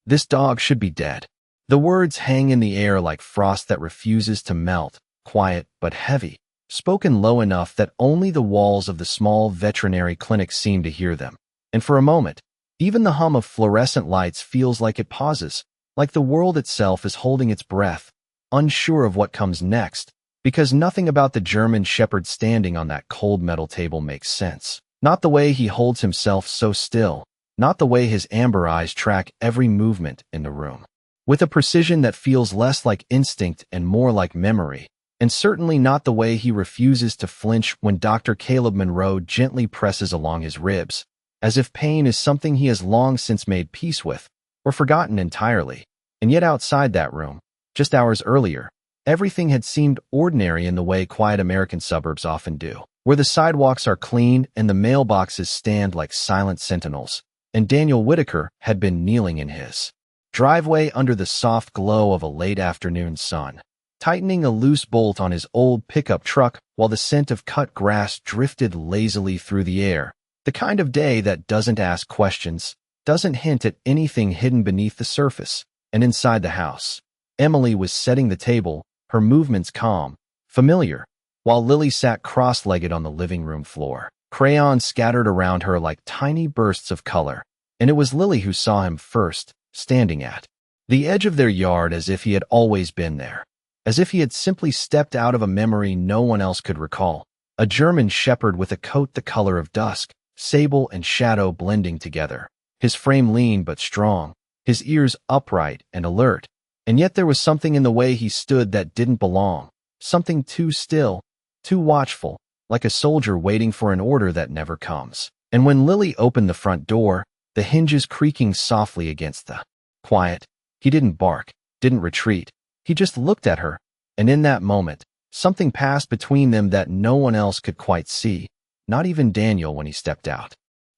This dog should be dead. The words hang in the air like frost that refuses to melt, quiet but heavy, spoken low enough that only the walls of the small veterinary clinic seem to hear them. And for a moment, even the hum of fluorescent lights feels like it pauses, like the world itself is holding its breath, unsure of what comes next, because nothing about the German Shepherd standing on that cold metal table makes sense. Not the way he holds himself so still, not the way his amber eyes track every movement in the room. With a precision that feels less like instinct and more like memory, and certainly not the way he refuses to flinch when Dr. Caleb Monroe gently presses along his ribs, as if pain is something he has long since made peace with, or forgotten entirely. And yet outside that room, just hours earlier, everything had seemed ordinary in the way quiet American suburbs often do, where the sidewalks are clean and the mailboxes stand like silent sentinels, and Daniel Whitaker had been kneeling in his driveway under the soft glow of a late afternoon sun, tightening a loose bolt on his old pickup truck while the scent of cut grass drifted lazily through the air, the kind of day that doesn't ask questions, doesn't hint at anything hidden beneath the surface. And inside the house, Emily was setting the table, her movements calm, familiar, while Lily sat cross-legged on the living room floor, crayons scattered around her like tiny bursts of color. And it was Lily who saw him first, standing at the edge of their yard as if he had always been there, as if he had simply stepped out of a memory no one else could recall. A German shepherd with a coat the color of dusk, sable and shadow blending together, his frame lean but strong, his ears upright and alert, and yet there was something in the way he stood that didn't belong, something too still, too watchful, like a soldier waiting for an order that never comes. And when Lily opened the front door, the hinges creaking softly against the quiet, he didn't bark, didn't retreat. He just looked at her, and in that moment, something passed between them that no one else could quite see, not even Daniel when he stepped out.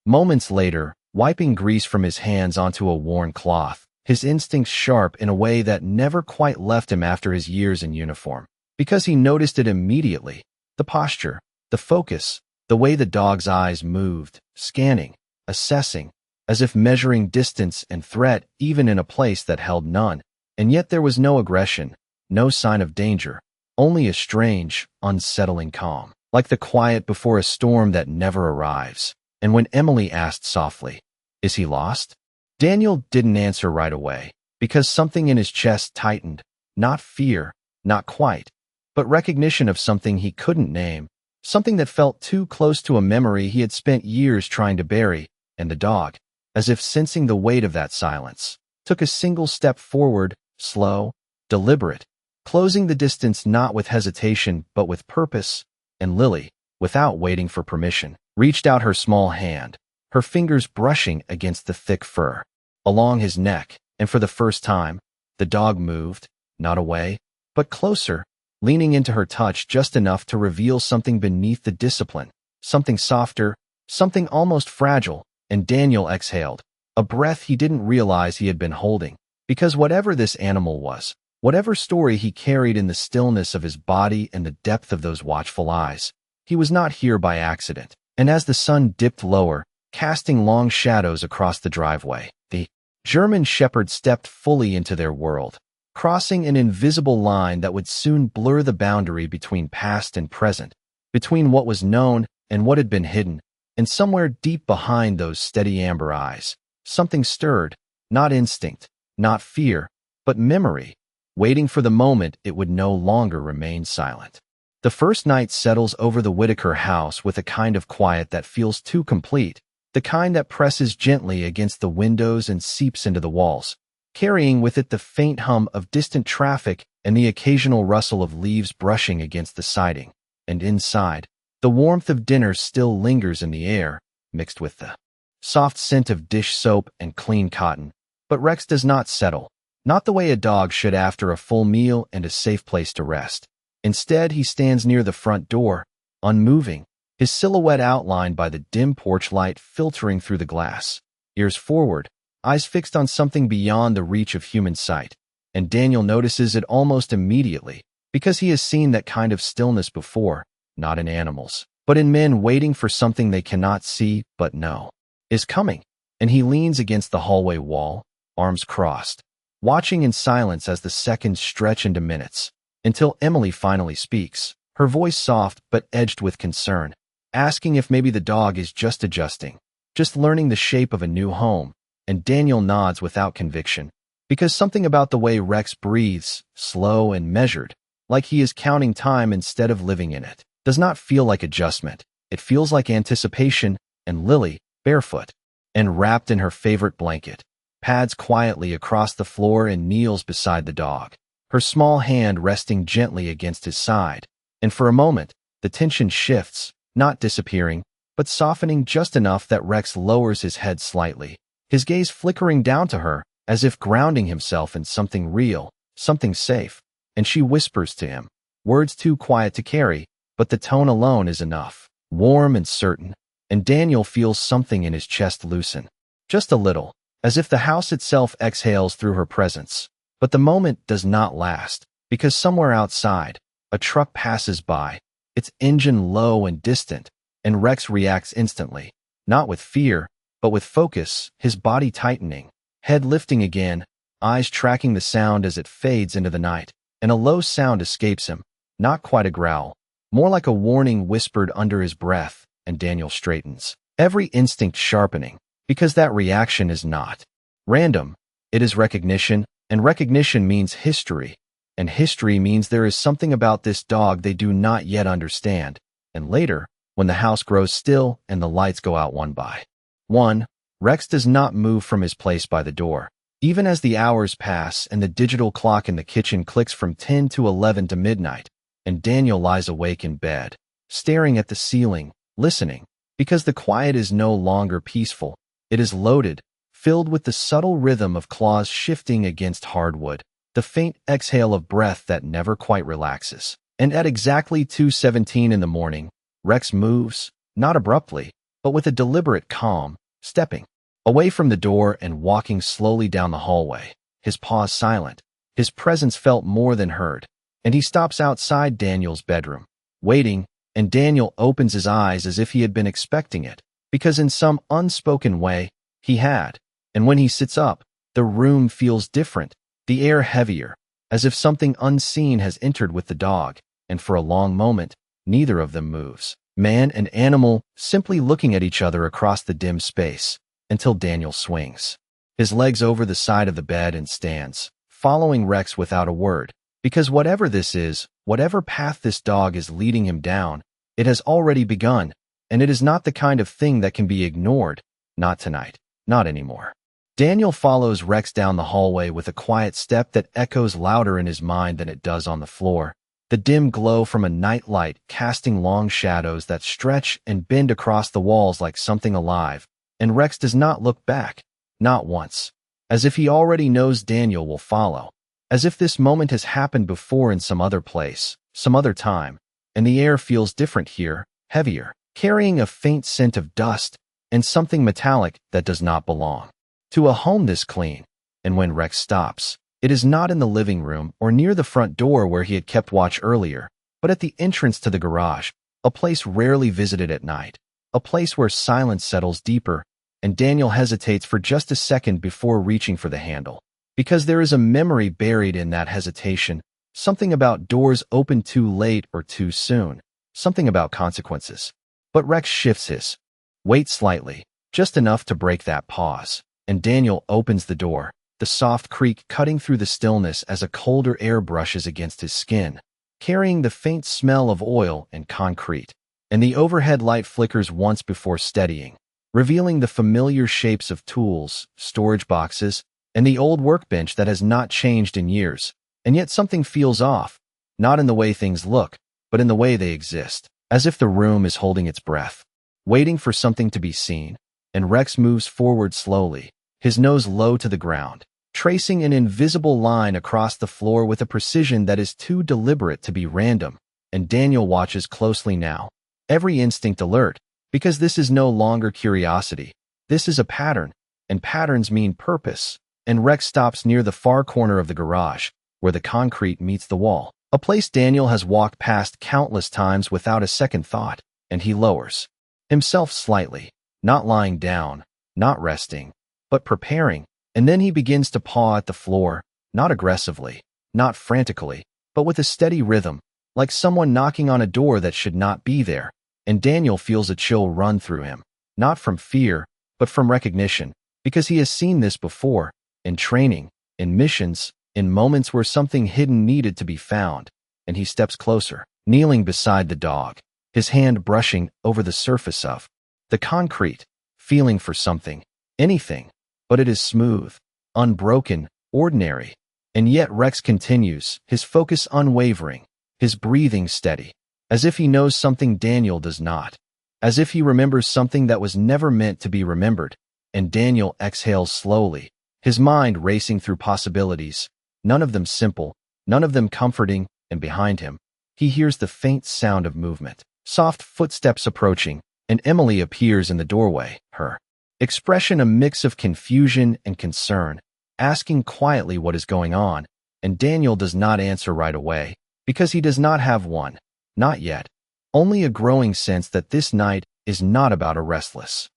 Moments later, wiping grease from his hands onto a worn cloth, his instincts sharp in a way that never quite left him after his years in uniform, because he noticed it immediately, the posture, the focus, the way the dog's eyes moved, scanning, assessing, as if measuring distance and threat even in a place that held none. And yet there was no aggression, no sign of danger, only a strange, unsettling calm, like the quiet before a storm that never arrives. And when Emily asked softly, "Is he lost?" Daniel didn't answer right away, because something in his chest tightened, not fear, not quite, but recognition of something he couldn't name, something that felt too close to a memory he had spent years trying to bury. And the dog, as if sensing the weight of that silence, took a single step forward, slow, deliberate, closing the distance not with hesitation but with purpose. And Lily, without waiting for permission, reached out her small hand, her fingers brushing against the thick fur along his neck, and for the first time, the dog moved, not away, but closer, leaning into her touch just enough to reveal something beneath the discipline, something softer, something almost fragile. And Daniel exhaled, a breath he didn't realize he had been holding, because whatever this animal was, whatever story he carried in the stillness of his body and the depth of those watchful eyes, he was not here by accident. And as the sun dipped lower, casting long shadows across the driveway, the German shepherd stepped fully into their world, crossing an invisible line that would soon blur the boundary between past and present, between what was known and what had been hidden. And somewhere deep behind those steady amber eyes, something stirred, not instinct, not fear, but memory, waiting for the moment it would no longer remain silent. The first night settles over the Whitaker house with a kind of quiet that feels too complete, the kind that presses gently against the windows and seeps into the walls, carrying with it the faint hum of distant traffic and the occasional rustle of leaves brushing against the siding. And inside, the warmth of dinner still lingers in the air, mixed with the soft scent of dish soap and clean cotton. But Rex does not settle, not the way a dog should after a full meal and a safe place to rest. Instead, he stands near the front door, unmoving, his silhouette outlined by the dim porch light filtering through the glass, ears forward, eyes fixed on something beyond the reach of human sight. And Daniel notices it almost immediately, because he has seen that kind of stillness before. Not in animals, but in men waiting for something they cannot see but know is coming. And he leans against the hallway wall, arms crossed, watching in silence as the seconds stretch into minutes, until Emily finally speaks, her voice soft but edged with concern, asking if maybe the dog is just adjusting, just learning the shape of a new home, and Daniel nods without conviction, because something about the way Rex breathes, slow and measured, like he is counting time instead of living in it, does not feel like adjustment. It feels like anticipation, and Lily, barefoot, and wrapped in her favorite blanket, pads quietly across the floor and kneels beside the dog, her small hand resting gently against his side, and for a moment, the tension shifts, not disappearing, but softening just enough that Rex lowers his head slightly, his gaze flickering down to her, as if grounding himself in something real, something safe, and she whispers to him, words too quiet to carry, but the tone alone is enough, warm and certain, and Daniel feels something in his chest loosen, just a little, as if the house itself exhales through her presence. But the moment does not last, because somewhere outside, a truck passes by, its engine low and distant, and Rex reacts instantly, not with fear, but with focus, his body tightening, head lifting again, eyes tracking the sound as it fades into the night, and a low sound escapes him, not quite a growl, more like a warning whispered under his breath, and Daniel straightens, every instinct sharpening, because that reaction is not random, it is recognition, and recognition means history, and history means there is something about this dog they do not yet understand, and later, when the house grows still and the lights go out one by one, Rex does not move from his place by the door, even as the hours pass and the digital clock in the kitchen clicks from 10 to 11 to midnight, and Daniel lies awake in bed, staring at the ceiling, listening, because the quiet is no longer peaceful, it is loaded, filled with the subtle rhythm of claws shifting against hardwood, the faint exhale of breath that never quite relaxes. And at exactly 2:17 in the morning, Rex moves, not abruptly, but with a deliberate calm, stepping away from the door and walking slowly down the hallway, his paws silent, his presence felt more than heard, and he stops outside Daniel's bedroom, waiting, and Daniel opens his eyes as if he had been expecting it, because in some unspoken way, he had, and when he sits up, the room feels different, the air heavier, as if something unseen has entered with the dog, and for a long moment, neither of them moves, man and animal simply looking at each other across the dim space, until Daniel swings his legs over the side of the bed and stands, following Rex without a word, because whatever this is, whatever path this dog is leading him down, it has already begun, and it is not the kind of thing that can be ignored, not tonight, not anymore. Daniel follows Rex down the hallway with a quiet step that echoes louder in his mind than it does on the floor, the dim glow from a night light casting long shadows that stretch and bend across the walls like something alive, and Rex does not look back, not once, as if he already knows Daniel will follow, as if this moment has happened before in some other place, some other time, and the air feels different here, heavier, carrying a faint scent of dust and something metallic that does not belong to a home this clean. And when Rex stops, it is not in the living room or near the front door where he had kept watch earlier, but at the entrance to the garage, a place rarely visited at night, a place where silence settles deeper, and Daniel hesitates for just a second before reaching for the handle, because there is a memory buried in that hesitation, something about doors opened too late or too soon, something about consequences. But Rex shifts his weight slightly, just enough to break that pause, and Daniel opens the door, the soft creak cutting through the stillness as a colder air brushes against his skin, carrying the faint smell of oil and concrete, and the overhead light flickers once before steadying, revealing the familiar shapes of tools, storage boxes, and the old workbench that has not changed in years, and yet something feels off, not in the way things look, but in the way they exist, as if the room is holding its breath, waiting for something to be seen, and Rex moves forward slowly, his nose low to the ground, tracing an invisible line across the floor with a precision that is too deliberate to be random, and Daniel watches closely now, every instinct alert, because this is no longer curiosity, this is a pattern, and patterns mean purpose, and Rex stops near the far corner of the garage, where the concrete meets the wall, a place Daniel has walked past countless times without a second thought, and he lowers himself slightly, not lying down, not resting, but preparing, And then he begins to paw at the floor, not aggressively, not frantically, but with a steady rhythm, like someone knocking on a door that should not be there. And Daniel feels a chill run through him, not from fear, but from recognition, because he has seen this before, in training, in missions, in moments where something hidden needed to be found. And he steps closer, kneeling beside the dog, his hand brushing over the surface of the concrete, feeling for something, anything, but it is smooth, unbroken, ordinary. And yet Rex continues, his focus unwavering, his breathing steady, as if he knows something Daniel does not, as if he remembers something that was never meant to be remembered. And Daniel exhales slowly, his mind racing through possibilities, none of them simple, none of them comforting, and behind him, he hears the faint sound of movement, soft footsteps approaching, and Emily appears in the doorway, her expression a mix of confusion and concern, asking quietly what is going on. And Daniel does not answer right away, because he does not have one, not yet, only a growing sense that this night is not about a restless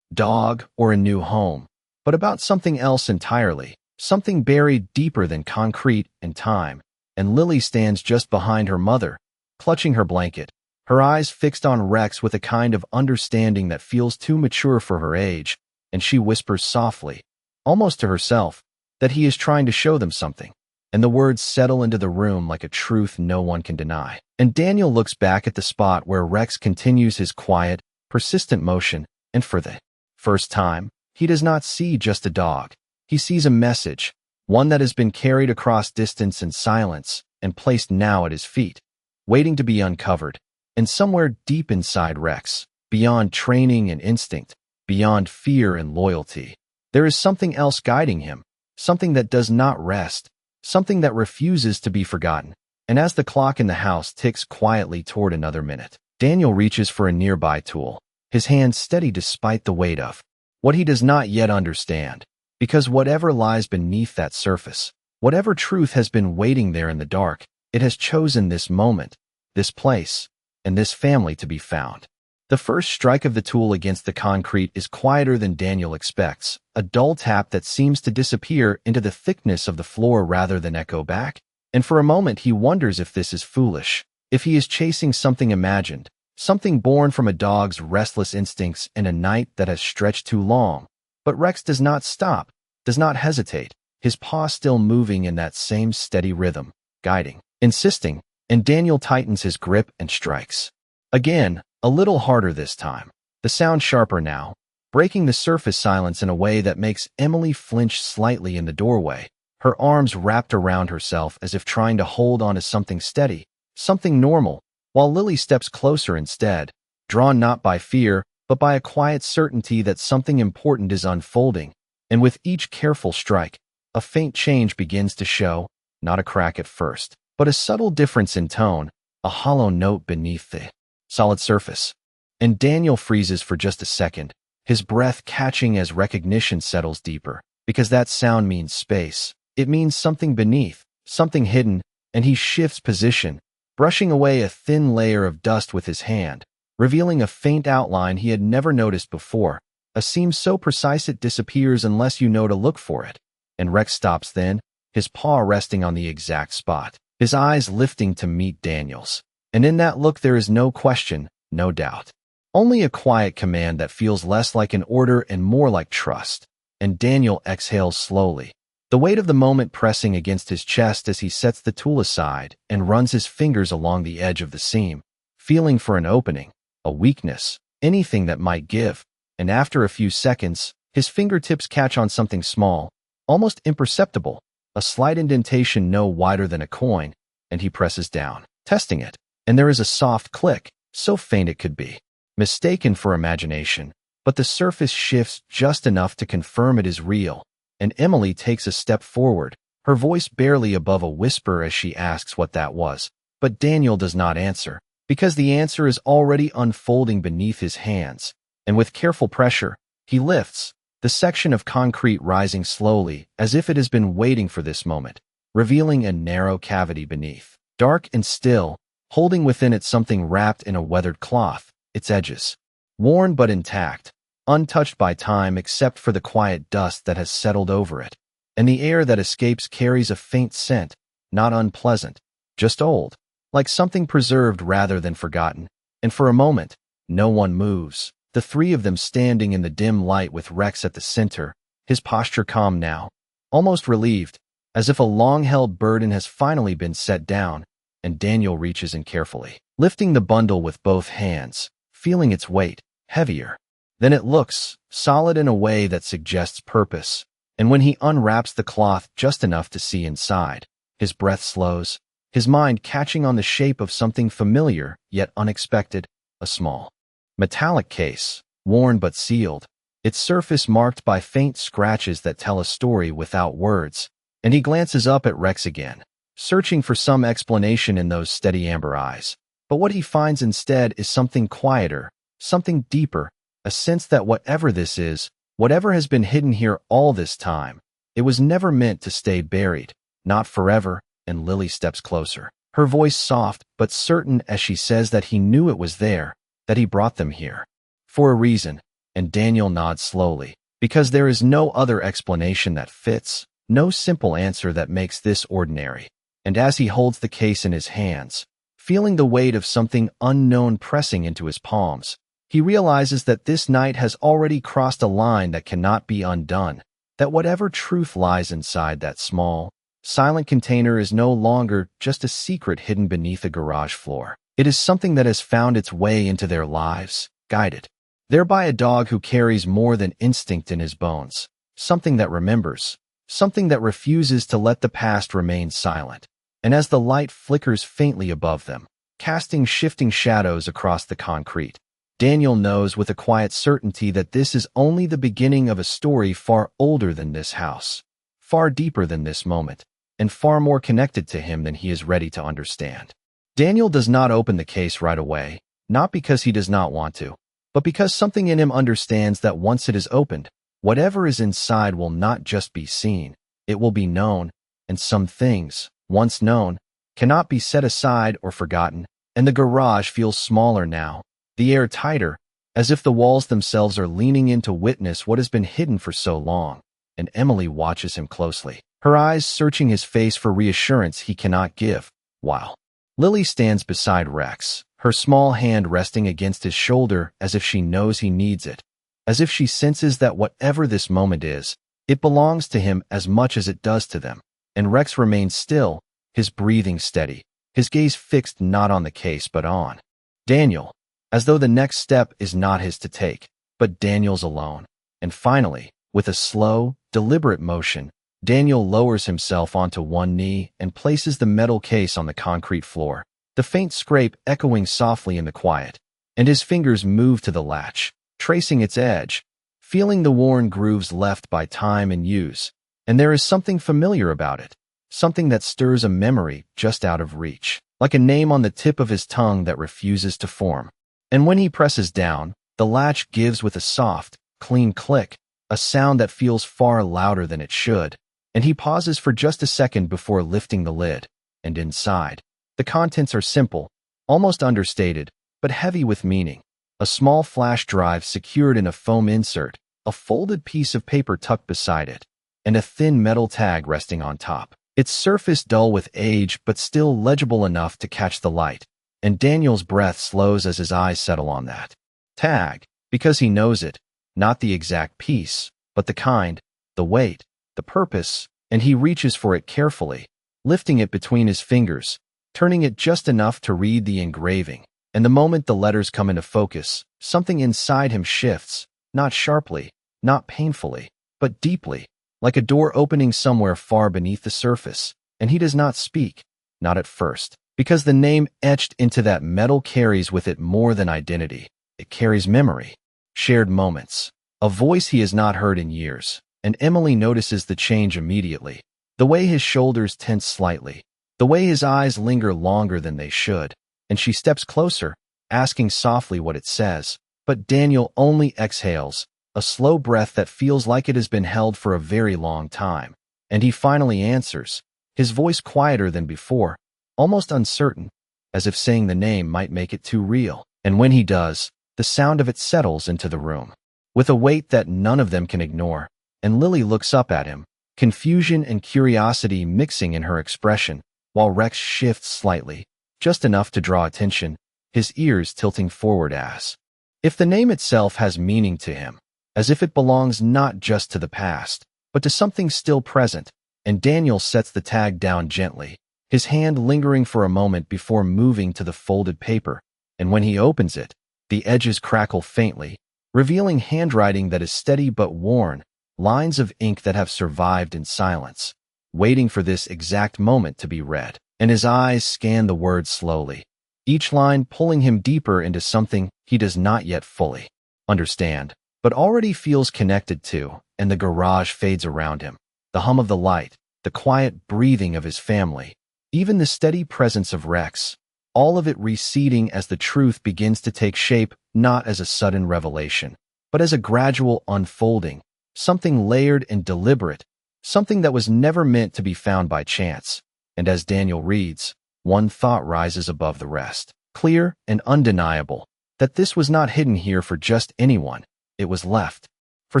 dog or a new home, but about something else entirely, something buried deeper than concrete and time. And Lily stands just behind her mother, clutching her blanket, her eyes fixed on Rex with a kind of understanding that feels too mature for her age, and she whispers softly, almost to herself, that he is trying to show them something. And the words settle into the room like a truth no one can deny. And Daniel looks back at the spot where Rex continues his quiet, persistent motion, and for the first time, he does not see just a dog. He sees a message, one that has been carried across distance and silence, and placed now at his feet, waiting to be uncovered. And somewhere deep inside Rex, beyond training and instinct, beyond fear and loyalty, there is something else guiding him, something that does not rest, something that refuses to be forgotten. And as the clock in the house ticks quietly toward another minute, Daniel reaches for a nearby tool, his hand steady despite the weight of what he does not yet understand. Because whatever lies beneath that surface, whatever truth has been waiting there in the dark, it has chosen this moment, this place, and this family to be found. The first strike of the tool against the concrete is quieter than Daniel expects, a dull tap that seems to disappear into the thickness of the floor rather than echo back. And for a moment he wonders if this is foolish, if he is chasing something imagined, something born from a dog's restless instincts in a night that has stretched too long. But Rex does not stop, does not hesitate, his paw still moving in that same steady rhythm, guiding, insisting, and Daniel tightens his grip and strikes. Again, a little harder this time, the sound sharper now, breaking the surface silence in a way that makes Emily flinch slightly in the doorway, her arms wrapped around herself as if trying to hold on to something steady, something normal, while Lily steps closer instead, drawn not by fear, but by a quiet certainty that something important is unfolding. And with each careful strike, a faint change begins to show, not a crack at first, but a subtle difference in tone, a hollow note beneath the solid surface. And Daniel freezes for just a second, his breath catching as recognition settles deeper, because that sound means space. It means something beneath, something hidden, and he shifts position, brushing away a thin layer of dust with his hand, revealing a faint outline he had never noticed before, a seam so precise it disappears unless you know to look for it. And Rex stops then, his paw resting on the exact spot, his eyes lifting to meet Daniel's. And in that look there is no question, no doubt. Only a quiet command that feels less like an order and more like trust. And Daniel exhales slowly, the weight of the moment pressing against his chest as he sets the tool aside and runs his fingers along the edge of the seam, feeling for an opening, a weakness, anything that might give. And after a few seconds, his fingertips catch on something small, almost imperceptible, a slight indentation no wider than a coin, and he presses down, testing it. And there is a soft click, so faint it could be mistaken for imagination, but the surface shifts just enough to confirm it is real. And Emily takes a step forward, her voice barely above a whisper as she asks what that was. But Daniel does not answer, because the answer is already unfolding beneath his hands. And with careful pressure, he lifts, the section of concrete rising slowly as if it has been waiting for this moment, revealing a narrow cavity beneath, dark and still, holding within it something wrapped in a weathered cloth, its edges worn but intact, untouched by time except for the quiet dust that has settled over it. And the air that escapes carries a faint scent, not unpleasant, just old, like something preserved rather than forgotten. And for a moment, no one moves, the three of them standing in the dim light with Rex at the center, his posture calm now, almost relieved, as if a long-held burden has finally been set down, and Daniel reaches in carefully, lifting the bundle with both hands, feeling its weight, heavier. Then it looks, solid in a way that suggests purpose, and when he unwraps the cloth just enough to see inside, his breath slows, his mind catching on the shape of something familiar yet unexpected, a small, metallic case, worn but sealed, its surface marked by faint scratches that tell a story without words, and he glances up at Rex again, searching for some explanation in those steady amber eyes. But what he finds instead is something quieter, something deeper, a sense that whatever this is, whatever has been hidden here all this time, it was never meant to stay buried, not forever. And Lily steps closer, her voice soft but certain as she says that he knew it was there, that he brought them here for a reason, and Daniel nods slowly, because there is no other explanation that fits, no simple answer that makes this ordinary. And as he holds the case in his hands, feeling the weight of something unknown pressing into his palms, he realizes that this night has already crossed a line that cannot be undone, that whatever truth lies inside that small, silent container is no longer just a secret hidden beneath a garage floor. It is something that has found its way into their lives, guided there by a dog who carries more than instinct in his bones, something that remembers, something that refuses to let the past remain silent. And as the light flickers faintly above them, casting shifting shadows across the concrete, Daniel knows with a quiet certainty that this is only the beginning of a story far older than this house, far deeper than this moment, and far more connected to him than he is ready to understand. Daniel does not open the case right away, not because he does not want to, but because something in him understands that once it is opened, whatever is inside will not just be seen, it will be known, and some things, once known, cannot be set aside or forgotten, and the garage feels smaller now, the air tighter, as if the walls themselves are leaning in to witness what has been hidden for so long, and Emily watches him closely, her eyes searching his face for reassurance he cannot give, while Lily stands beside Rex, her small hand resting against his shoulder as if she knows he needs it, as if she senses that whatever this moment is, it belongs to him as much as it does to them. And Rex remains still, his breathing steady, his gaze fixed not on the case but on Daniel, as though the next step is not his to take, but Daniel's alone. And finally, with a slow, deliberate motion, Daniel lowers himself onto one knee and places the metal case on the concrete floor, the faint scrape echoing softly in the quiet, and his fingers move to the latch, tracing its edge, feeling the worn grooves left by time and use, and there is something familiar about it, something that stirs a memory just out of reach, like a name on the tip of his tongue that refuses to form. And when he presses down, the latch gives with a soft, clean click, a sound that feels far louder than it should, and he pauses for just a second before lifting the lid, and inside, the contents are simple, almost understated, but heavy with meaning. A small flash drive secured in a foam insert, a folded piece of paper tucked beside it, and a thin metal tag resting on top, its surface dull with age but still legible enough to catch the light, and Daniel's breath slows as his eyes settle on that tag, because he knows it, not the exact piece, but the kind, the weight, the purpose, and he reaches for it carefully, lifting it between his fingers, turning it just enough to read the engraving. And the moment the letters come into focus, something inside him shifts, not sharply, not painfully, but deeply, like a door opening somewhere far beneath the surface, and he does not speak, not at first, because the name etched into that metal carries with it more than identity. It carries memory, shared moments, a voice he has not heard in years, and Emily notices the change immediately, the way his shoulders tense slightly, the way his eyes linger longer than they should, and she steps closer, asking softly what it says, but Daniel only exhales, a slow breath that feels like it has been held for a very long time, and he finally answers, his voice quieter than before, almost uncertain, as if saying the name might make it too real, and when he does, the sound of it settles into the room. with a weight that none of them can ignore, and Lily looks up at him, confusion and curiosity mixing in her expression, while Rex shifts slightly, just enough to draw attention, his ears tilting forward as if the name itself has meaning to him, as if it belongs not just to the past, but to something still present, and Daniel sets the tag down gently, his hand lingering for a moment before moving to the folded paper, and when he opens it, the edges crackle faintly, revealing handwriting that is steady but worn, lines of ink that have survived in silence, waiting for this exact moment to be read, and his eyes scan the words slowly, each line pulling him deeper into something he does not yet fully understand, but already feels connected to, and the garage fades around him, the hum of the light, the quiet breathing of his family, even the steady presence of Rex, all of it receding as the truth begins to take shape, not as a sudden revelation, but as a gradual unfolding, something layered and deliberate, something that was never meant to be found by chance. And as Daniel reads, one thought rises above the rest, clear and undeniable, that this was not hidden here for just anyone. It was left for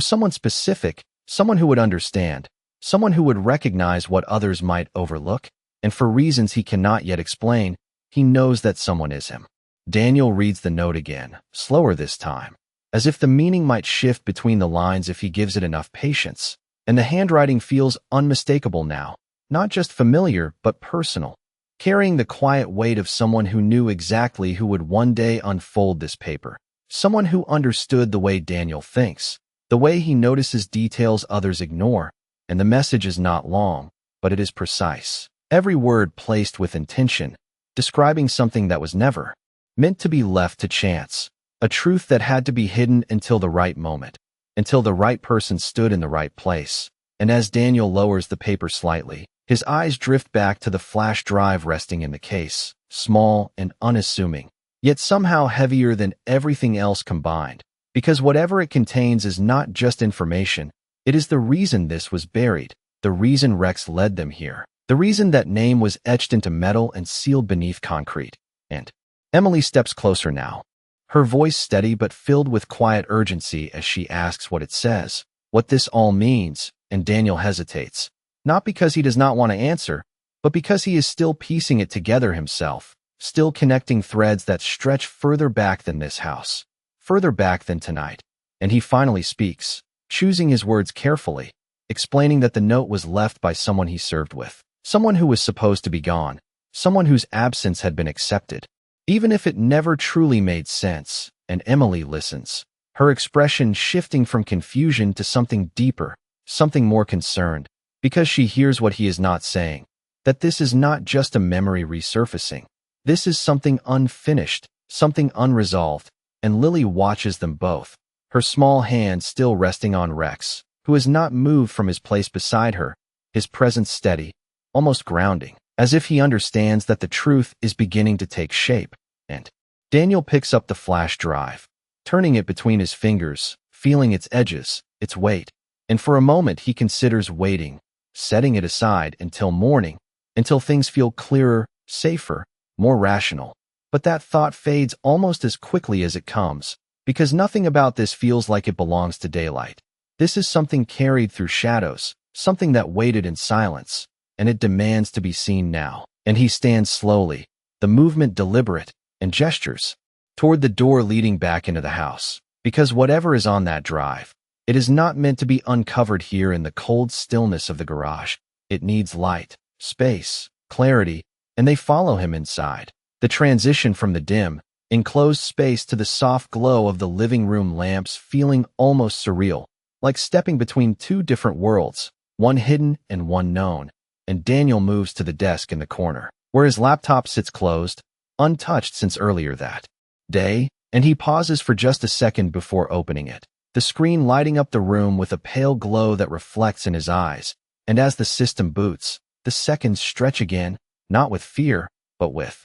someone specific, someone who would understand, someone who would recognize what others might overlook, and for reasons he cannot yet explain, he knows that someone is him. Daniel reads the note again, slower this time, as if the meaning might shift between the lines if he gives it enough patience, and the handwriting feels unmistakable now, not just familiar but personal, carrying the quiet weight of someone who knew exactly who would one day unfold this paper, someone who understood the way Daniel thinks, the way he notices details others ignore, and the message is not long, but it is precise, every word placed with intention, describing something that was never meant to be left to chance, a truth that had to be hidden until the right moment, until the right person stood in the right place. And as Daniel lowers the paper slightly, his eyes drift back to the flash drive resting in the case, small and unassuming, yet somehow heavier than everything else combined, because whatever it contains is not just information, it is the reason this was buried, the reason Rex led them here, the reason that name was etched into metal and sealed beneath concrete. And Emily steps closer now, her voice steady but filled with quiet urgency as she asks what it says, what this all means, and Daniel hesitates, not because he does not want to answer, but because he is still piecing it together himself, still connecting threads that stretch further back than this house, further back than tonight. And he finally speaks, choosing his words carefully, explaining that the note was left by someone he served with, someone who was supposed to be gone, someone whose absence had been accepted, even if it never truly made sense. And Emily listens, her expression shifting from confusion to something deeper, something more concerned, because she hears what he is not saying, that this is not just a memory resurfacing. This is something unfinished, something unresolved, and Lily watches them both, her small hand still resting on Rex, who has not moved from his place beside her, his presence steady, almost grounding, as if he understands that the truth is beginning to take shape. And Daniel picks up the flash drive, turning it between his fingers, feeling its edges, its weight, and for a moment he considers waiting, setting it aside until morning, until things feel clearer, safer, more rational. But that thought fades almost as quickly as it comes, because nothing about this feels like it belongs to daylight. This is something carried through shadows, something that waited in silence, and it demands to be seen now. And he stands slowly, the movement deliberate, and gestures toward the door leading back into the house, because whatever is on that drive, it is not meant to be uncovered here in the cold stillness of the garage. It needs light, space, clarity, and they follow him inside. The transition from the dim, enclosed space to the soft glow of the living room lamps feeling almost surreal, like stepping between two different worlds, one hidden and one known. And Daniel moves to the desk in the corner, where his laptop sits closed, untouched since earlier that day, and he pauses for just a second before opening it, the screen lighting up the room with a pale glow that reflects in his eyes. And as the system boots, the seconds stretch again, not with fear, but with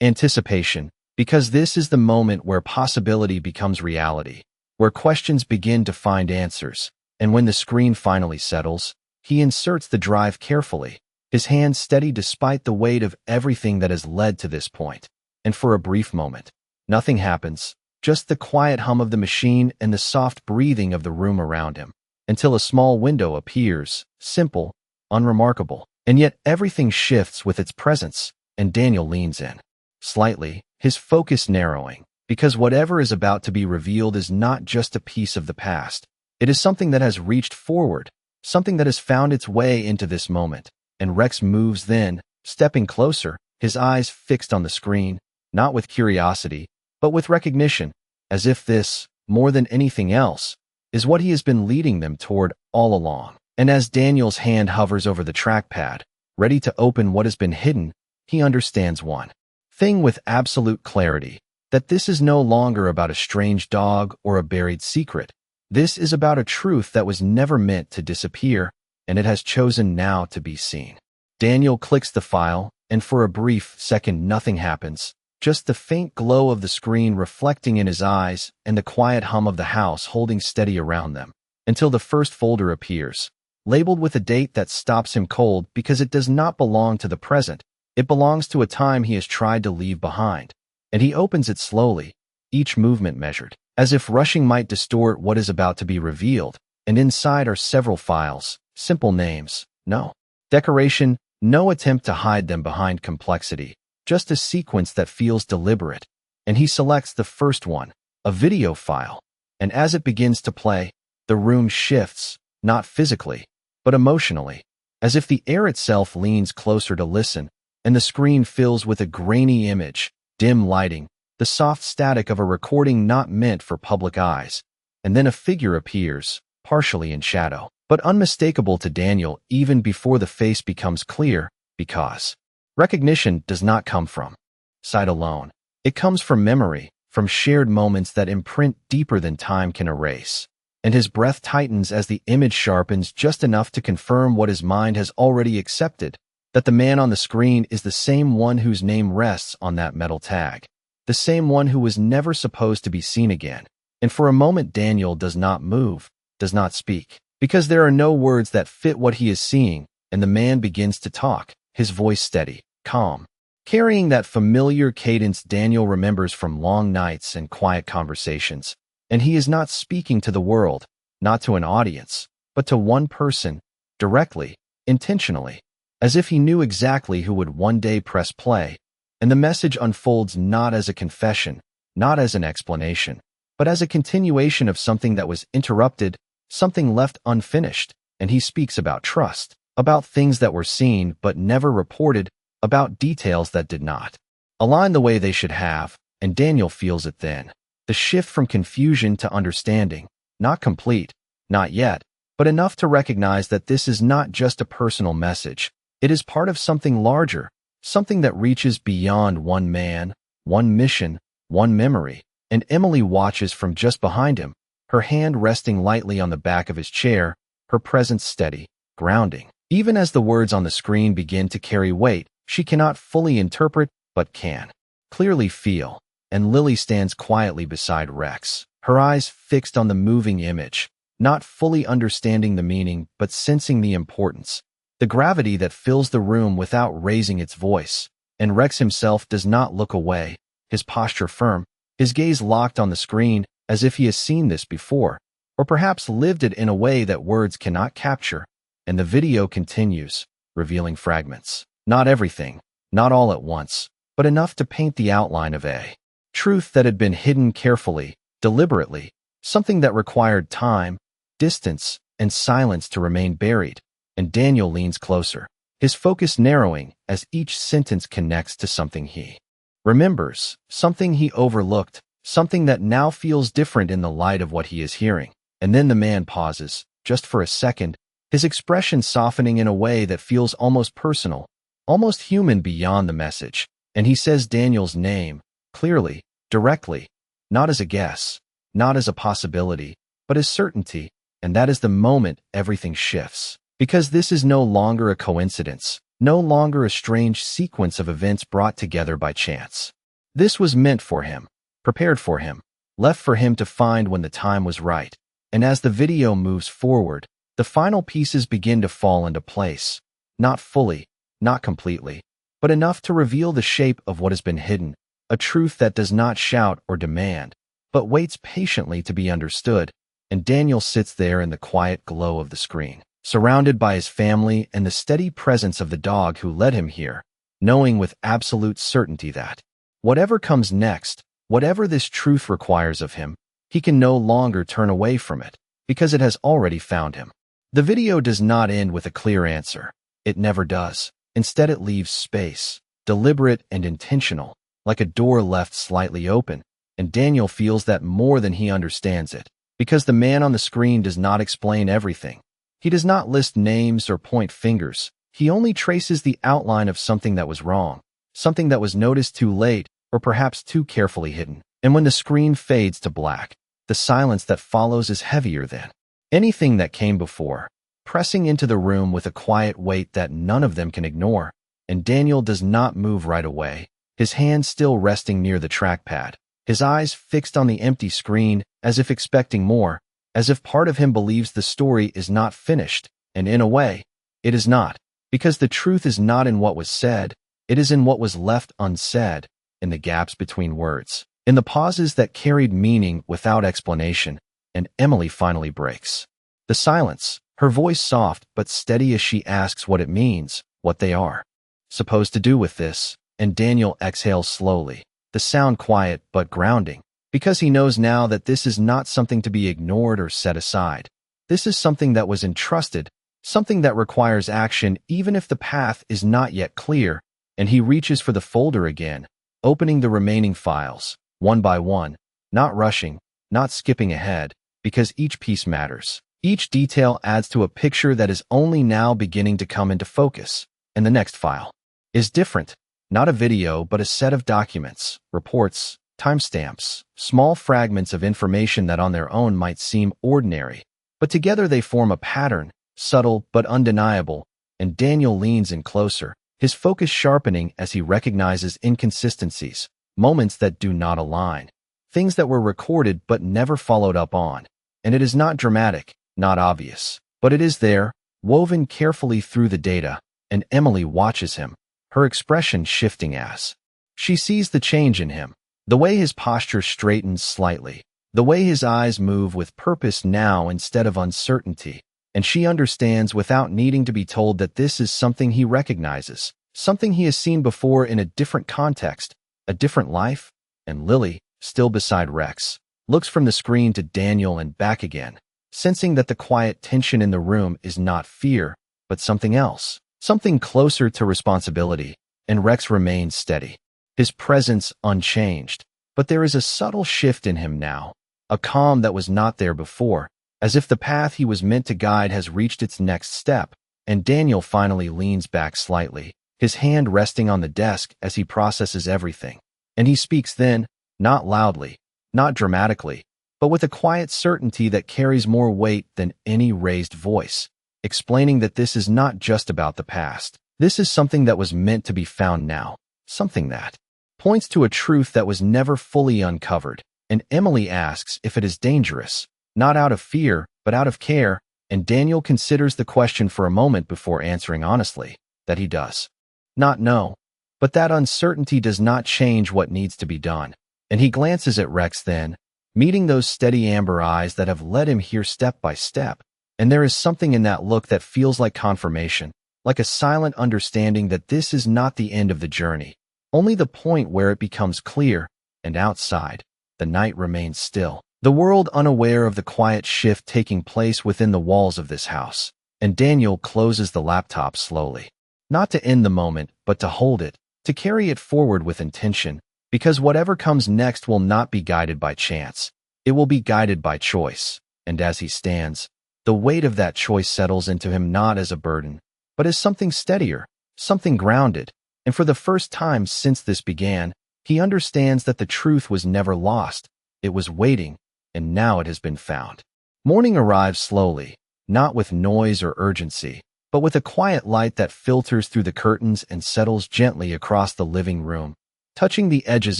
anticipation, because this is the moment where possibility becomes reality, where questions begin to find answers. And when the screen finally settles, he inserts the drive carefully, his hand steady despite the weight of everything that has led to this point. And for a brief moment, nothing happens, just the quiet hum of the machine and the soft breathing of the room around him, until a small window appears, simple, unremarkable. And yet everything shifts with its presence, and Daniel leans in. Slightly, his focus narrowing, because whatever is about to be revealed is not just a piece of the past. It is something that has reached forward, something that has found its way into this moment. And Rex moves then, stepping closer, his eyes fixed on the screen, not with curiosity, but with recognition, as if this, more than anything else, is what he has been leading them toward all along. And as Daniel's hand hovers over the trackpad, ready to open what has been hidden, he understands one thing with absolute clarity, that this is no longer about a strange dog or a buried secret. This is about a truth that was never meant to disappear, and it has chosen now to be seen. Daniel clicks the file, and for a brief second nothing happens, just the faint glow of the screen reflecting in his eyes and the quiet hum of the house holding steady around them, until the first folder appears, labeled with a date that stops him cold because it does not belong to the present. It belongs to a time he has tried to leave behind. And he opens it slowly, each movement measured, as if rushing might distort what is about to be revealed. And inside are several files, simple names, no decoration, no attempt to hide them behind complexity, just a sequence that feels deliberate. And he selects the first one, a video file. And as it begins to play, the room shifts, not physically, but emotionally, as if the air itself leans closer to listen, and the screen fills with a grainy image, dim lighting, the soft static of a recording not meant for public eyes. And then a figure appears, partially in shadow, but unmistakable to Daniel even before the face becomes clear, because recognition does not come from sight alone. It comes from memory, from shared moments that imprint deeper than time can erase. And his breath tightens as the image sharpens just enough to confirm what his mind has already accepted, that the man on the screen is the same one whose name rests on that metal tag, the same one who was never supposed to be seen again. And for a moment Daniel does not move, does not speak, because there are no words that fit what he is seeing, and the man begins to talk, his voice steady, calm, carrying that familiar cadence Daniel remembers from long nights and quiet conversations. And he is not speaking to the world, not to an audience, but to one person, directly, intentionally, as if he knew exactly who would one day press play. And the message unfolds not as a confession, not as an explanation, but as a continuation of something that was interrupted, something left unfinished. And he speaks about trust, about things that were seen but never reported, about details that did not align the way they should have, and Daniel feels it then. The shift from confusion to understanding, not complete, not yet, but enough to recognize that this is not just a personal message. It is part of something larger, something that reaches beyond one man, one mission, one memory. And Emily watches from just behind him, her hand resting lightly on the back of his chair, her presence steady, grounding. Even as the words on the screen begin to carry weight, she cannot fully interpret, but can clearly feel. And Lily stands quietly beside Rex, her eyes fixed on the moving image, not fully understanding the meaning but sensing the importance, the gravity that fills the room without raising its voice. And Rex himself does not look away, his posture firm, his gaze locked on the screen, as if he has seen this before, or perhaps lived it in a way that words cannot capture. And the video continues, revealing fragments. Not everything, not all at once, but enough to paint the outline of a truth that had been hidden carefully, deliberately, something that required time, distance, and silence to remain buried. And Daniel leans closer, his focus narrowing as each sentence connects to something he remembers, something he overlooked, something that now feels different in the light of what he is hearing. And then the man pauses, just for a second, his expression softening in a way that feels almost personal, almost human beyond the message. And he says Daniel's name, clearly, directly, not as a guess, not as a possibility, but as certainty. And that is the moment everything shifts. Because this is no longer a coincidence, no longer a strange sequence of events brought together by chance. This was meant for him, prepared for him, left for him to find when the time was right. And as the video moves forward, the final pieces begin to fall into place, not fully, not completely, but enough to reveal the shape of what has been hidden, a truth that does not shout or demand, but waits patiently to be understood, and Daniel sits there in the quiet glow of the screen, surrounded by his family and the steady presence of the dog who led him here, knowing with absolute certainty that whatever comes next, whatever this truth requires of him, he can no longer turn away from it, because it has already found him. The video does not end with a clear answer. It never does. Instead, it leaves space, deliberate and intentional, like a door left slightly open, and Daniel feels that more than he understands it, because the man on the screen does not explain everything. He does not list names or point fingers. He only traces the outline of something that was wrong, something that was noticed too late or perhaps too carefully hidden. And when the screen fades to black, the silence that follows is heavier than anything that came before, pressing into the room with a quiet weight that none of them can ignore. And Daniel does not move right away, his hand still resting near the trackpad, his eyes fixed on the empty screen as if expecting more, as if part of him believes the story is not finished, and in a way, it is not, because the truth is not in what was said, it is in what was left unsaid, in the gaps between words, in the pauses that carried meaning without explanation. And Emily finally breaks the silence, her voice soft but steady as she asks what it means, what they are supposed to do with this. And Daniel exhales slowly, the sound quiet but grounding, because he knows now that this is not something to be ignored or set aside. This is something that was entrusted, something that requires action even if the path is not yet clear. And he reaches for the folder again, opening the remaining files, one by one, not rushing, not skipping ahead, because each piece matters. Each detail adds to a picture that is only now beginning to come into focus. And the next file is different. Not a video, but a set of documents, reports, timestamps, small fragments of information that on their own might seem ordinary. But together they form a pattern, subtle but undeniable. And Daniel leans in closer, his focus sharpening as he recognizes inconsistencies, moments that do not align, things that were recorded but never followed up on. And it is not dramatic, not obvious, but it is there, woven carefully through the data. And Emily watches him, her expression shifting as she sees the change in him, the way his posture straightens slightly, the way his eyes move with purpose now instead of uncertainty. And she understands without needing to be told that this is something he recognizes, something he has seen before in a different context, a different life. And Lily, still beside Rex, looks from the screen to Daniel and back again, sensing that the quiet tension in the room is not fear, but something else, something closer to responsibility. And Rex remains steady, his presence unchanged, but there is a subtle shift in him now, a calm that was not there before, as if the path he was meant to guide has reached its next step. And Daniel finally leans back slightly, his hand resting on the desk as he processes everything. And he speaks then, not loudly, not dramatically, but with a quiet certainty that carries more weight than any raised voice, explaining that this is not just about the past. This is something that was meant to be found now, something that points to a truth that was never fully uncovered. And Emily asks if it is dangerous, not out of fear, but out of care. And Daniel considers the question for a moment before answering honestly that he does not know. But that uncertainty does not change what needs to be done. And he glances at Rex then, meeting those steady amber eyes that have led him here step by step. And there is something in that look that feels like confirmation, like a silent understanding that this is not the end of the journey, only the point where it becomes clear. And outside, the night remains still, the world unaware of the quiet shift taking place within the walls of this house. And Daniel closes the laptop slowly, not to end the moment, but to hold it, to carry it forward with intention, because whatever comes next will not be guided by chance. It will be guided by choice. And as he stands, the weight of that choice settles into him not as a burden, but as something steadier, something grounded. And for the first time since this began, he understands that the truth was never lost. It was waiting, and now it has been found. Morning arrives slowly, not with noise or urgency, but with a quiet light that filters through the curtains and settles gently across the living room, touching the edges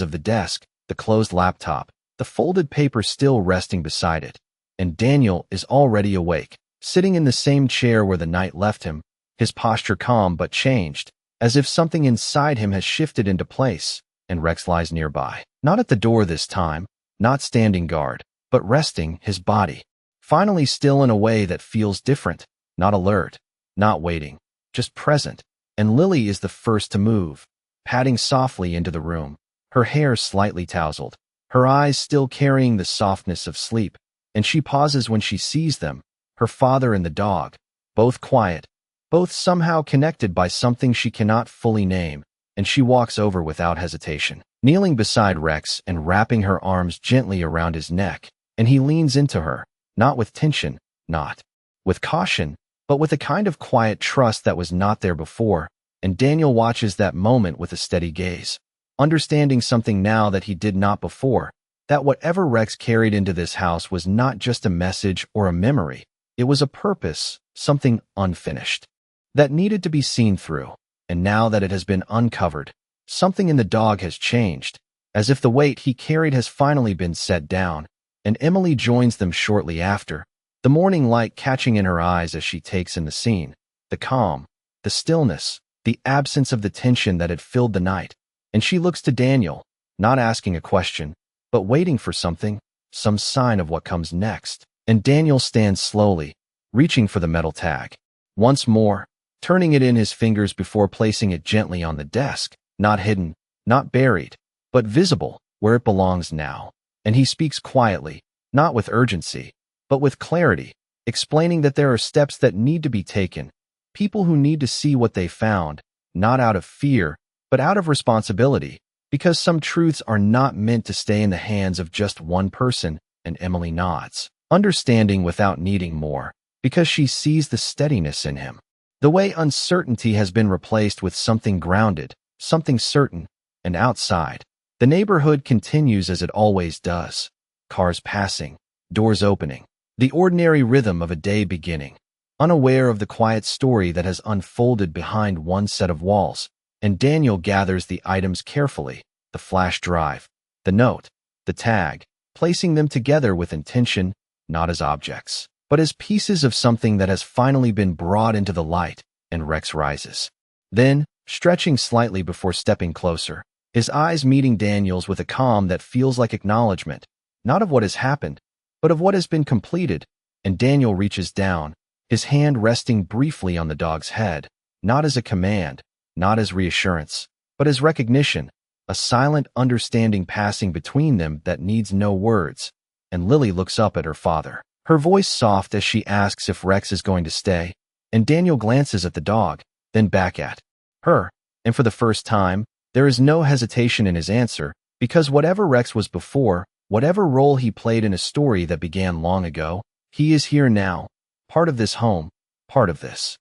of the desk, the closed laptop, the folded paper still resting beside it. And Daniel is already awake, sitting in the same chair where the night left him, his posture calm but changed, as if something inside him has shifted into place. And Rex lies nearby, not at the door this time, not standing guard, but resting, his body finally still in a way that feels different, not alert, not waiting, just present. And Lily is the first to move, padding softly into the room, her hair slightly tousled, her eyes still carrying the softness of sleep, and she pauses when she sees them, her father and the dog, both quiet, both somehow connected by something she cannot fully name, and she walks over without hesitation, kneeling beside Rex and wrapping her arms gently around his neck, and he leans into her, not with tension, not with caution, but with a kind of quiet trust that was not there before, and Daniel watches that moment with a steady gaze, understanding something now that he did not before, that whatever Rex carried into this house was not just a message or a memory, it was a purpose, something unfinished, that needed to be seen through, and now that it has been uncovered, something in the dog has changed, as if the weight he carried has finally been set down, and Emily joins them shortly after, the morning light catching in her eyes as she takes in the scene, the calm, the stillness, the absence of the tension that had filled the night, and she looks to Daniel, not asking a question, but waiting for something, some sign of what comes next. And Daniel stands slowly, reaching for the metal tag. Once more, turning it in his fingers before placing it gently on the desk, not hidden, not buried, but visible, where it belongs now. And he speaks quietly, not with urgency, but with clarity, explaining that there are steps that need to be taken, people who need to see what they found, not out of fear, but out of responsibility, because some truths are not meant to stay in the hands of just one person. And Emily nods, understanding without needing more, because she sees the steadiness in him. The way uncertainty has been replaced with something grounded, something certain, and outside. The neighborhood continues as it always does. Cars passing, doors opening, the ordinary rhythm of a day beginning, unaware of the quiet story that has unfolded behind one set of walls. And Daniel gathers the items carefully, the flash drive, the note, the tag, placing them together with intention, not as objects, but as pieces of something that has finally been brought into the light. And Rex rises. Then, stretching slightly before stepping closer, his eyes meeting Daniel's with a calm that feels like acknowledgement, not of what has happened, but of what has been completed. And Daniel reaches down, his hand resting briefly on the dog's head, not as a command, not as reassurance, but as recognition, a silent understanding passing between them that needs no words. And Lily looks up at her father, her voice soft as she asks if Rex is going to stay, and Daniel glances at the dog, then back at her, and for the first time, there is no hesitation in his answer, because whatever Rex was before, whatever role he played in a story that began long ago, he is here now, part of this home, part of this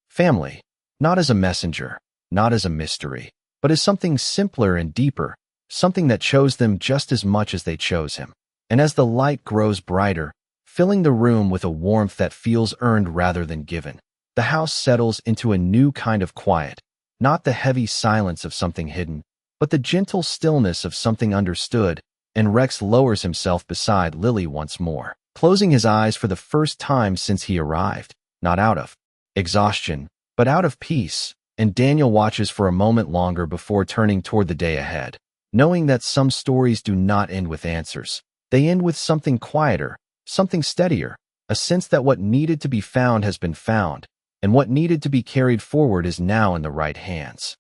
family, not as a messenger, not as a mystery, but as something simpler and deeper, something that chose them just as much as they chose him. And as the light grows brighter, filling the room with a warmth that feels earned rather than given, the house settles into a new kind of quiet, not the heavy silence of something hidden, but the gentle stillness of something understood. And Rex lowers himself beside Lily once more, closing his eyes for the first time since he arrived, not out of exhaustion, but out of peace. And Daniel watches for a moment longer before turning toward the day ahead, knowing that some stories do not end with answers. They end with something quieter, something steadier, a sense that what needed to be found has been found, and what needed to be carried forward is now in the right hands.